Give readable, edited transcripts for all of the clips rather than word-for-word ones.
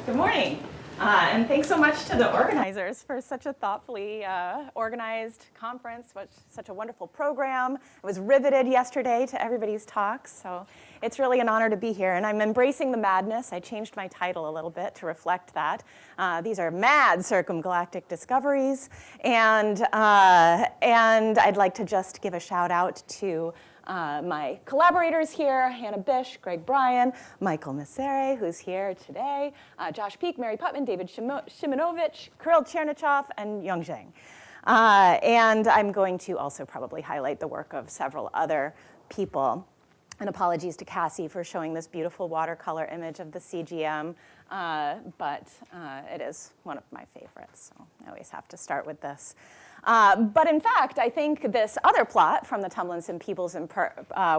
Good morning. And thanks so much to the organizers for such a thoughtfully organized conference, such a wonderful program. I was riveted yesterday to everybody's talks, so it's really an honor to be here. And I'm embracing the madness. I changed my title a little bit to reflect that. These are mad circumgalactic discoveries. And I'd like to just give a shout out to my collaborators here, Hannah Bish, Greg Bryan, Michael Messere, who's here today, Josh Peak, Mary Putman, David Shimonovich, Kirill Chernyshov, and Yung Zheng. And I'm going to also probably highlight the work of several other people. And apologies to Cassie for showing this beautiful watercolor image of the CGM, but it is one of my favorites, so I always have to start with this. But in fact, I think this other plot from the Tumlinson Peoples and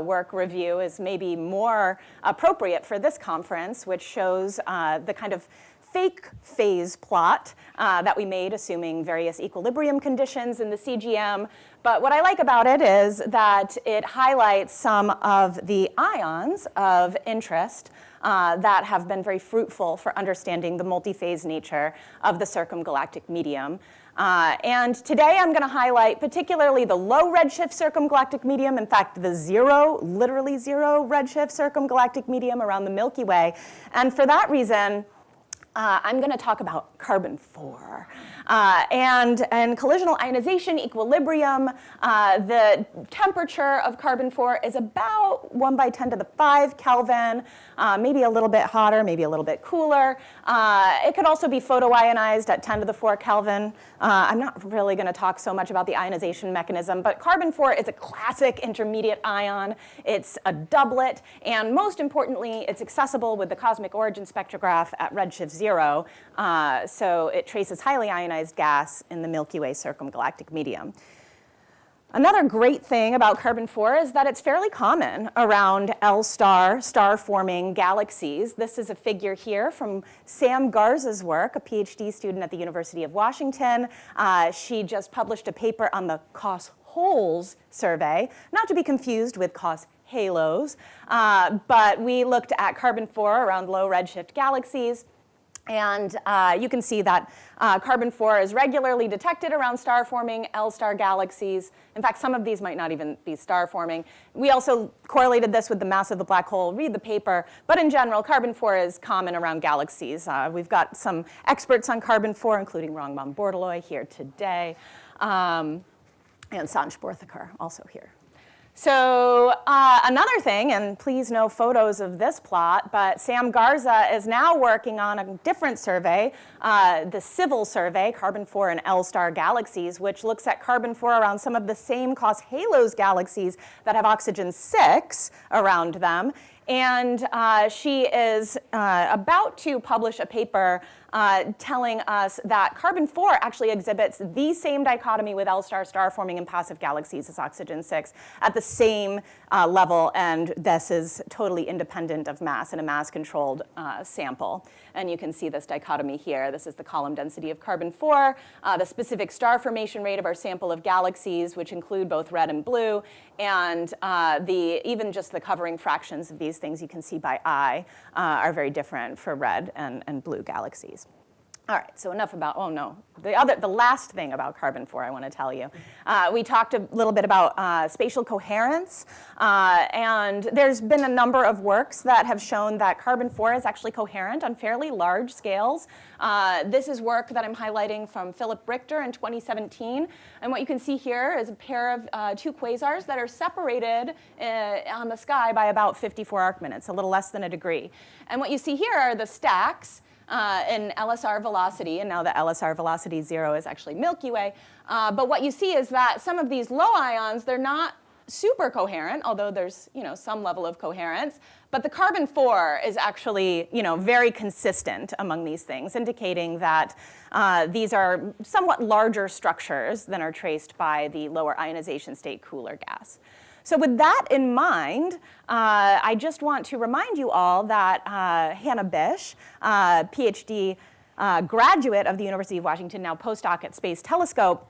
Work review is maybe more appropriate for this conference, which shows the kind of fake phase plot that we made, assuming various equilibrium conditions in the CGM. But what I like about it is that it highlights some of the ions of interest that have been very fruitful for understanding the multi-phase nature of the circumgalactic medium. And today I'm going to highlight particularly the low redshift circumgalactic medium, in fact, the literally zero redshift circumgalactic medium around the Milky Way. And for that reason, I'm going to talk about carbon-4 and collisional ionization equilibrium. The temperature of carbon-4 is about 1 × 10⁵ Kelvin, maybe a little bit hotter, maybe a little bit cooler. It could also be photoionized at 10⁴ Kelvin. I'm not really going to talk so much about the ionization mechanism, but carbon-4 is a classic intermediate ion. It's a doublet, and most importantly, it's accessible with the cosmic origin spectrograph at redshift 0. So it traces highly ionized gas in the Milky Way circumgalactic medium. Another great thing about carbon-4 is that it's fairly common around L-star, star-forming galaxies. This is a figure here from Sam Garza's work, a PhD student at the University of Washington. She just published a paper on the COS-HOLES survey, not to be confused with COS-HALOS, but we looked at carbon-4 around low redshift galaxies. And you can see that carbon-4 is regularly detected around star-forming L-star galaxies. In fact, some of these might not even be star-forming. We also correlated this with the mass of the black hole. Read the paper. But in general, carbon-4 is common around galaxies. We've got some experts on carbon-4, including Rangman Bordoloi here today, and Sanj Borthakar also here. So another thing, and please no photos of this plot, but Sam Garza is now working on a different survey, the Civil survey, carbon-4 in L-star galaxies, which looks at carbon-4 around some of the same COS-HALOS galaxies that have oxygen-6 around them. And she is about to publish a paper telling us that carbon-4 actually exhibits the same dichotomy with L-star star-forming and passive galaxies as oxygen-6 at the same level, and this is totally independent of mass in a mass-controlled sample. And you can see this dichotomy here. This is the column density of carbon-4, the specific star formation rate of our sample of galaxies, which include both red and blue, and even just the covering fractions of these things you can see by eye are very different for red and blue galaxies. All right, so enough about, the last thing about carbon-4 I want to tell you. We talked a little bit about spatial coherence, and there's been a number of works that have shown that carbon-4 is actually coherent on fairly large scales. This is work that I'm highlighting from Philip Richter in 2017, and what you can see here is a pair of two quasars that are separated on the sky by about 54 arc minutes, a little less than a degree. And what you see here are the stacks in LSR velocity, and now the LSR velocity 0 is actually Milky Way. But what you see is that some of these low ions, they're not super coherent, although there's some level of coherence. But the carbon-4 is actually very consistent among these things, indicating that these are somewhat larger structures than are traced by the lower ionization state cooler gas. So with that in mind, I just want to remind you all that Hannah Bish, PhD graduate of the University of Washington, now postdoc at Space Telescope,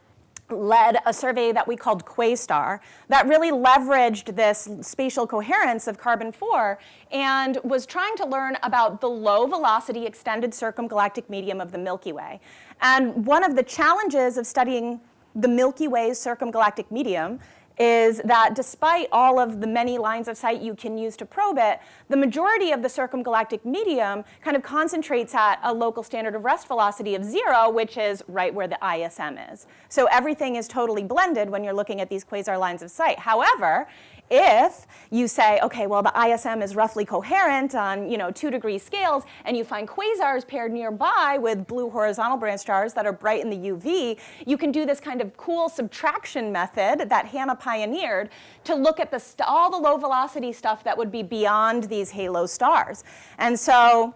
led a survey that we called Quastar that really leveraged this spatial coherence of carbon-4 and was trying to learn about the low-velocity extended circumgalactic medium of the Milky Way. And one of the challenges of studying the Milky Way's circumgalactic medium is that despite all of the many lines of sight you can use to probe it, the majority of the circumgalactic medium kind of concentrates at a local standard of rest velocity of 0, which is right where the ISM is. So everything is totally blended when you're looking at these quasar lines of sight. However, if you say, okay, well, the ISM is roughly coherent on 2-degree scales, and you find quasars paired nearby with blue horizontal branch stars that are bright in the UV, you can do this kind of cool subtraction method that Hannah pioneered to look at all the low velocity stuff that would be beyond these halo stars. And so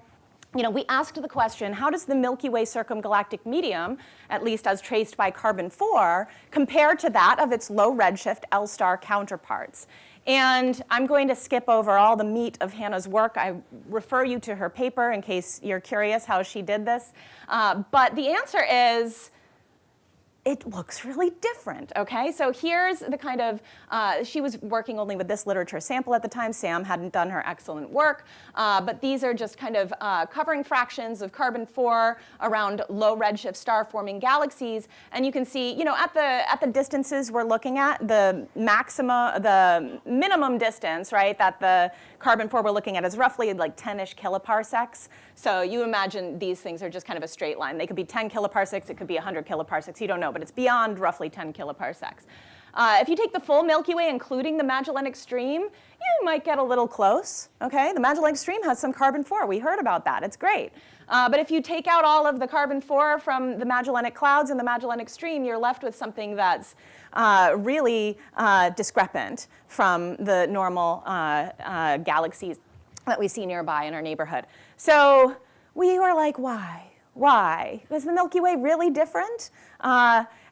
we asked the question, how does the Milky Way circumgalactic medium, at least as traced by carbon-4, compare to that of its low redshift L-star counterparts? And I'm going to skip over all the meat of Hannah's work. I refer you to her paper in case you're curious how she did this. But the answer is, it looks really different, okay? So here's the kind of, she was working only with this literature sample at the time. Sam hadn't done her excellent work. But these are just kind of covering fractions of carbon-4 around low redshift star-forming galaxies. And you can see, at the distances we're looking at, the minimum distance, right, that the carbon-4 we're looking at is roughly like 10-ish kiloparsecs. So you imagine these things are just kind of a straight line. They could be 10 kiloparsecs, it could be 100 kiloparsecs, you don't know, but it's beyond roughly 10 kiloparsecs. If you take the full Milky Way, including the Magellanic Stream, you might get a little close, okay? The Magellanic Stream has some carbon-4, we heard about that, it's great. But if you take out all of the carbon-4 from the Magellanic Clouds and the Magellanic Stream, you're left with something that's really discrepant from the normal galaxies that we see nearby in our neighborhood. So we were like, why? Why? Is the Milky Way really different?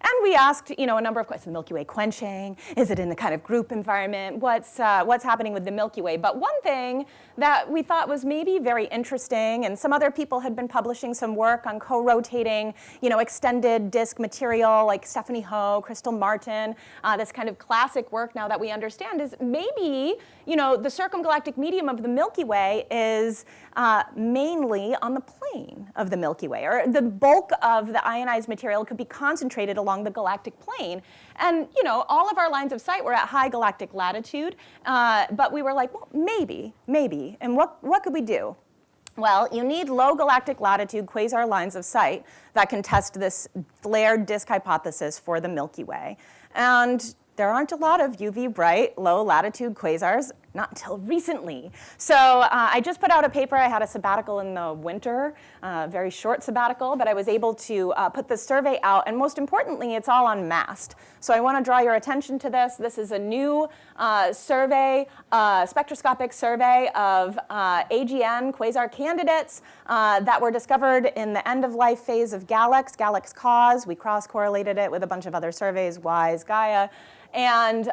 And we asked, a number of questions. The Milky Way quenching? Is it in the kind of group environment? What's happening with the Milky Way? But one thing that we thought was maybe very interesting, and some other people had been publishing some work on co-rotating, extended disk material, like Stephanie Ho, Crystal Martin, this kind of classic work now that we understand is maybe, the circumgalactic medium of the Milky Way is mainly on the plane of the Milky Way, or the bulk of the ionized material could be concentrated along the galactic plane. And, all of our lines of sight were at high galactic latitude, but we were like, well, maybe. And what could we do? Well, you need low galactic latitude quasar lines of sight that can test this flared disk hypothesis for the Milky Way. And there aren't a lot of UV bright, low latitude quasars, not until recently. So I just put out a paper. I had a sabbatical in the winter, very short sabbatical, but I was able to put this survey out. And most importantly, it's all unmasked. So I want to draw your attention to this. This is a new survey, spectroscopic survey of AGN quasar candidates that were discovered in the end-of-life phase of Galax cause. We cross-correlated it with a bunch of other surveys, WISE, Gaia. And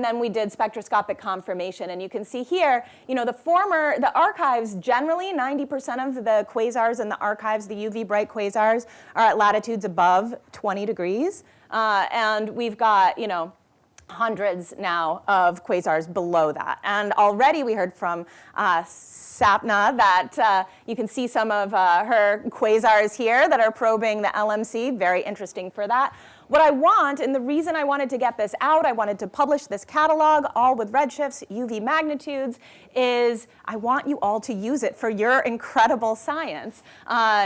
then we did spectroscopic confirmation. And you can see here, the archives, generally 90% of the quasars in the archives, the UV bright quasars, are at latitudes above 20 degrees. And we've got, hundreds now of quasars below that. And already we heard from Sapna that you can see some of her quasars here that are probing the LMC. Very interesting for that. What I want, and the reason I wanted to get this out, I wanted to publish this catalog, all with redshifts, UV magnitudes, is I want you all to use it for your incredible science.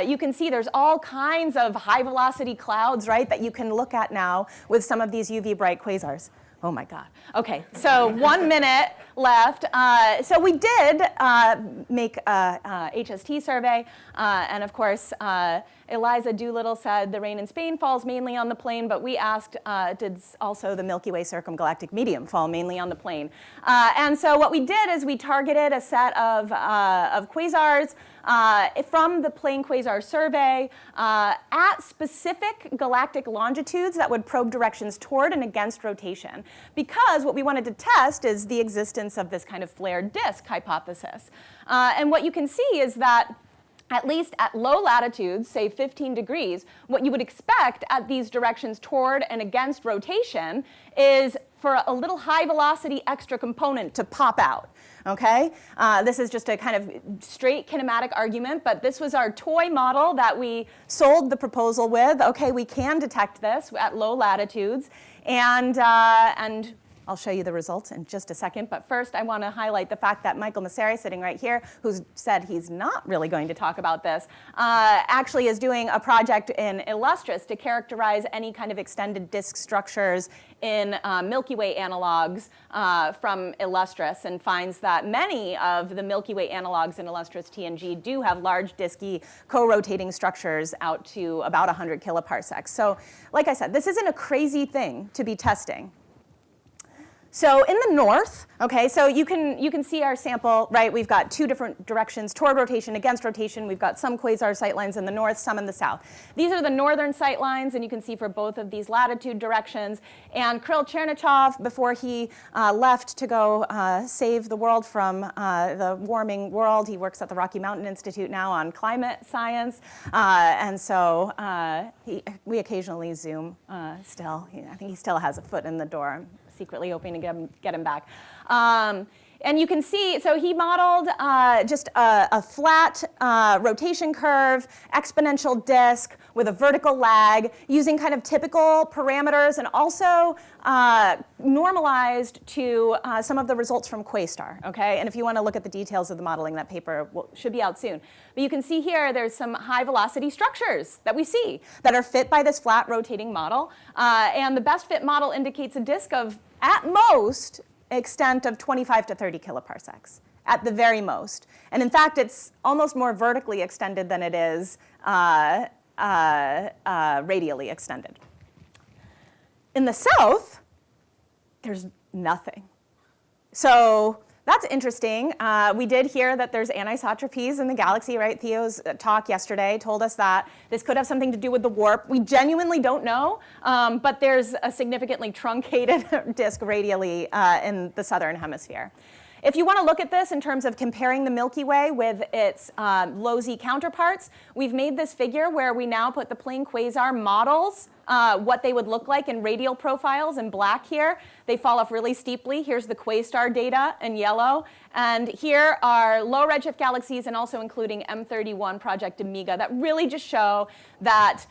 You can see there's all kinds of high velocity clouds, right, that you can look at now with some of these UV bright quasars. Oh my God. Okay, so 1 minute left. So we did make a HST survey, and of course, Eliza Doolittle said the rain in Spain falls mainly on the plane, but we asked, did also the Milky Way circumgalactic medium fall mainly on the plane? And so what we did is we targeted a set of quasars from the plane quasar survey at specific galactic longitudes that would probe directions toward and against rotation. Because what we wanted to test is the existence of this kind of flared disk hypothesis. And what you can see is that at least at low latitudes, say 15 degrees, what you would expect at these directions toward and against rotation is for a little high velocity extra component to pop out. Okay? This is just a kind of straight kinematic argument, but this was our toy model that we sold the proposal with. Okay, we can detect this at low latitudes, and I'll show you the results in just a second, but first I want to highlight the fact that Michael Masseri, sitting right here, who's said he's not really going to talk about this, actually is doing a project in Illustris to characterize any kind of extended disk structures in Milky Way analogs from Illustris, and finds that many of the Milky Way analogs in Illustris TNG do have large disky co-rotating structures out to about 100 kiloparsecs. So like I said, this isn't a crazy thing to be testing. So in the north, okay, so you can see our sample, right? We've got two different directions, toward rotation, against rotation. We've got some quasar sightlines in the north, some in the south. These are the northern sightlines, and you can see for both of these latitude directions. And Kirill Chernyshov, before he left to go save the world from the warming world, he works at the Rocky Mountain Institute now on climate science. And so we occasionally Zoom still. I think he still has a foot in the door. Secretly hoping to get him back. And you can see, so he modeled just a flat rotation curve, exponential disk with a vertical lag, using kind of typical parameters, and also normalized to some of the results from Quastar, okay? And if you want to look at the details of the modeling, that paper should be out soon. But you can see here, there's some high velocity structures that we see that are fit by this flat rotating model. And the best fit model indicates a disk of, at most, extent of 25 to 30 kiloparsecs, at the very most. And in fact, it's almost more vertically extended than it is radially extended. In the south, there's nothing. So that's interesting. We did hear that there's anisotropies in the galaxy, right? Theo's talk yesterday told us that this could have something to do with the warp. We genuinely don't know, but there's a significantly truncated disk radially in the southern hemisphere. If you want to look at this in terms of comparing the Milky Way with its low Z counterparts, we've made this figure where we now put the plain quasar models, what they would look like in radial profiles in black here. They fall off really steeply. Here's the Quastar data in yellow. And here are low redshift galaxies, and also including M31 Project Amiga, that really just show that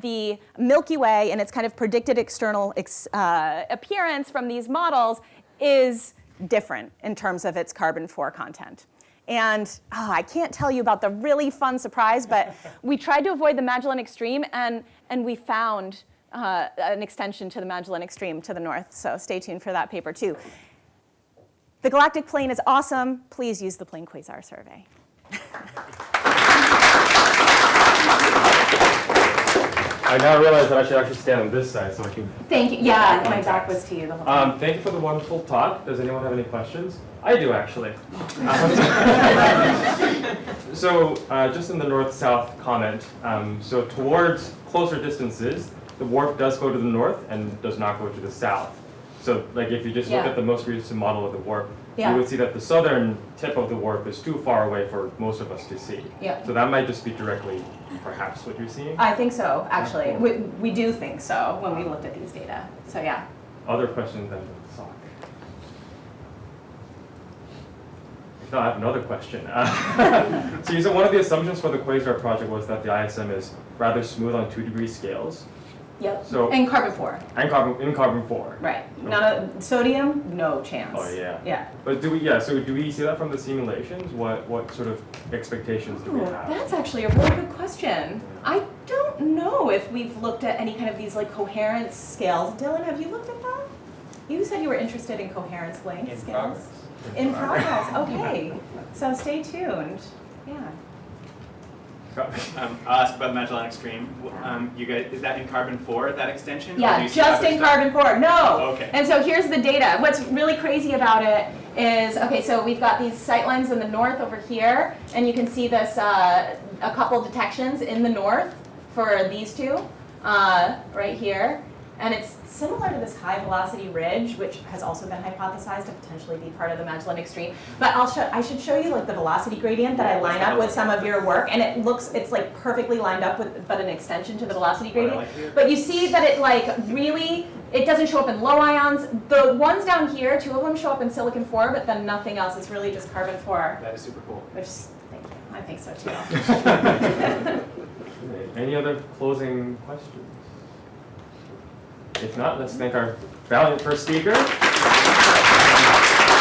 the Milky Way and its kind of predicted external appearance from these models is different in terms of its carbon-4 content. And I can't tell you about the really fun surprise, but we tried to avoid the Magellan Extreme, and we found an extension to the Magellan Extreme to the north. So stay tuned for that paper too. The galactic plane is awesome. Please use the Plane Quasar survey. I now realize that I should actually stand on this side so I can... Thank you. Yeah, my back was to you the whole time. Thank you for the wonderful talk. Does anyone have any questions? I do, actually. So just in the north-south comment, so towards closer distances, the warp does go to the north and does not go to the south. So like if you just look at the most recent model of the warp, you would see that the southern tip of the warp is too far away for most of us to see. So that might just be directly, perhaps, what you're seeing? I think so, actually. We do think so when we looked at these data. So yeah. Other questions then? If not, I have another question. So one of the assumptions for the Quasar project was that the ISM is rather smooth on 2-degree scales. Yep. So, and carbon-4. And carbon-4. Right. None of sodium, no chance. Oh yeah. Yeah. But do we see that from the simulations? What sort of expectations do we have? That's actually a really good question. I don't know if we've looked at any kind of these like coherence scales. Dylan, have you looked at that? You said you were interested in coherence length scales. In progress. Okay. So stay tuned. Yeah. I'll ask about Magellan Extreme. You guys, is that in carbon-4, that extension? Yeah, just in carbon-4. No. Okay. And so here's the data. What's really crazy about it is, okay, so we've got these sightlines in the north over here, and you can see this, a couple detections in the north for these two, right here. And it's similar to this high velocity ridge, which has also been hypothesized to potentially be part of the Magellanic Stream. But I should show you like the velocity gradient that I line up with some of your work, and it's like perfectly lined up with, but an extension to the velocity gradient. But you see that it like really, it doesn't show up in low ions. The ones down here, 2 of them show up in silicon-4, but then nothing else. It's really just carbon-4. That is super cool. Which, thank you. I think so too. Any other closing questions? If not, let's thank our valiant first speaker.